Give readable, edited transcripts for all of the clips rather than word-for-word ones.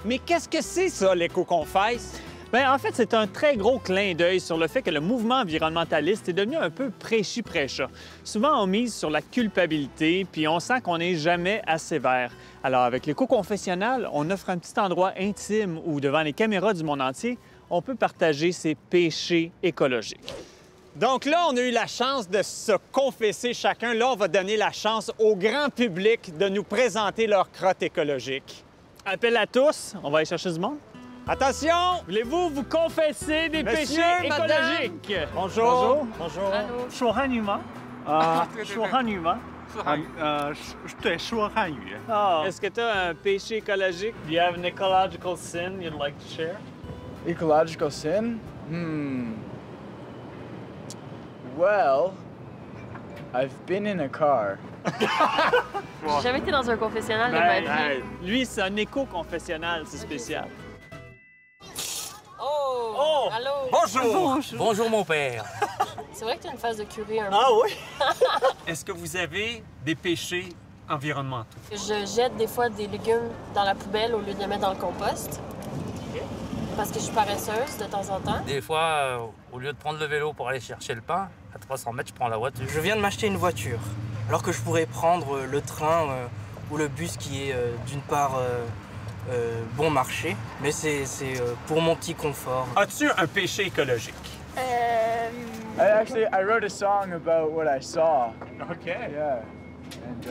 Mais qu'est-ce que c'est ça, l'éco-confesse? Bien, en fait, c'est un très gros clin d'œil sur le fait que le mouvement environnementaliste est devenu un peu prêchi-prêcha. Souvent, on mise sur la culpabilité, puis on sent qu'on n'est jamais assez vert. Alors, avec l'éco-confessionnal, on offre un petit endroit intime où, devant les caméras du monde entier, on peut partager ses péchés écologiques. Donc là, on a eu la chance de se confesser chacun. Là, on va donner la chance au grand public de nous présenter leur crotte écologique. Appel à tous, on va aller chercher du monde. Attention! Voulez-vous vous confesser des Monsieur, péchés madame. écologiques? Bonjour. Bonjour. Allô. 说汉语吗？说汉语吗？对，说汉语。 Est-ce que tu as un péché écologique? Do you have an ecological sin you'd like to share? Ecological sin? Well, I've been in a car. J'ai jamais été dans un confessionnal de ma vie. Lui, c'est un éco-confessionnal, c'est spécial. Oh! Allô? Bonjour! Bonjour mon père. C'est vrai que tu as une phase de curé un peu. Ah oui? Est-ce que vous avez des péchés environnementaux? Je jette des fois des légumes dans la poubelle au lieu de les mettre dans le compost. Parce que je suis paresseuse de temps en temps. Des fois, au lieu de prendre le vélo pour aller chercher le pain, à 300 mètres, je prends la voiture. Je viens de m'acheter une voiture, alors que je pourrais prendre le train ou le bus qui est d'une part bon marché, mais c'est pour mon petit confort. As-tu un péché écologique? I wrote a song about what I saw. OK. Yeah. And,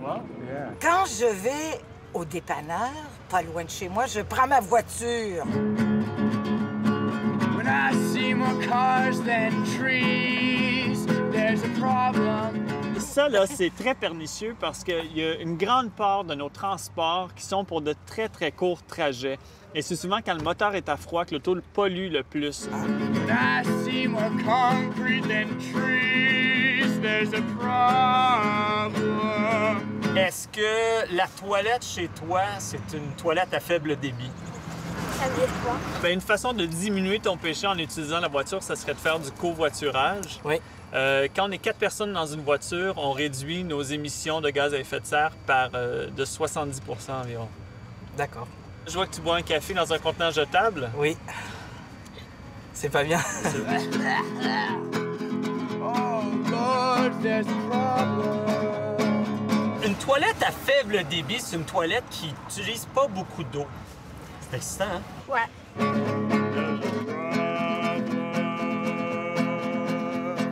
yeah. Quand je vais au dépanneur, pas loin de chez moi, je prends ma voiture. When I see more cars than trees, there's a problem. Ça, là, c'est très pernicieux parce qu'il y a une grande part de nos transports qui sont pour de très, très courts trajets. Et c'est souvent quand le moteur est à froid que l'auto pollue le plus. When I see more concrete than trees, there's a problem. Est-ce que la toilette chez toi, c'est une toilette à faible débit? Ça veut dire quoi? Bien, une façon de diminuer ton péché en utilisant la voiture, ça serait de faire du covoiturage. Oui. Quand on est 4 personnes dans une voiture, on réduit nos émissions de gaz à effet de serre par de 70 environ. D'accord. Je vois que tu bois un café dans un contenant jetable. Oui. C'est pas bien. Oh Lord, there's a problem. Une toilette à faible débit, c'est une toilette qui n'utilise pas beaucoup d'eau. C'est excitant, hein? Ouais.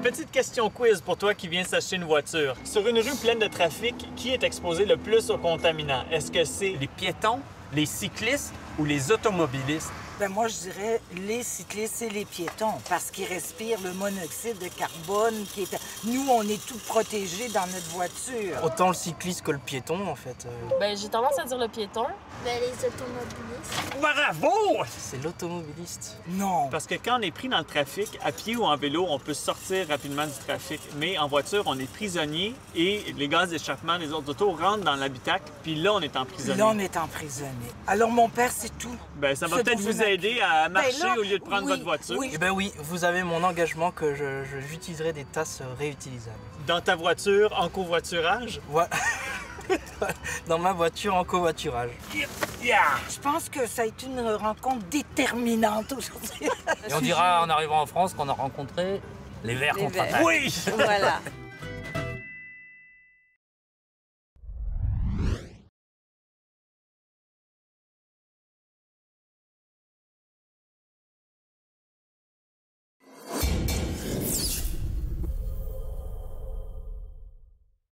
Petite question quiz pour toi qui viens s'acheter une voiture. Sur une rue pleine de trafic, qui est exposé le plus aux contaminants? Est-ce que c'est Les piétons, les cyclistes ou les automobilistes? Ben moi, je dirais les cyclistes et les piétons, parce qu'ils respirent le monoxyde de carbone qui est... Nous, on est tout protégés dans notre voiture. Autant le cycliste que le piéton, en fait. Ben, j'ai tendance à dire le piéton. Ben, les automobilistes. Bravo! C'est l'automobiliste. Non. Parce que quand on est pris dans le trafic, à pied ou en vélo, on peut sortir rapidement du trafic. Mais en voiture, on est prisonnier et les gaz d'échappement des autres autos rentrent dans l'habitacle, puis là, on est emprisonné. Là, on est emprisonné. Alors, mon père, c'est tout. Ben, ça va Ce peut-être dont vous je aider à marcher là, au lieu de prendre oui, votre voiture. oui. Eh ben oui, vous avez mon engagement que j'utiliserai des tasses réutilisables. Dans ta voiture, en covoiturage. Ouais. Dans ma voiture en covoiturage. Je pense que ça a été une rencontre déterminante aujourd'hui. Et on dira en arrivant en France qu'on a rencontré les Verts contre attaque. Oui! Voilà.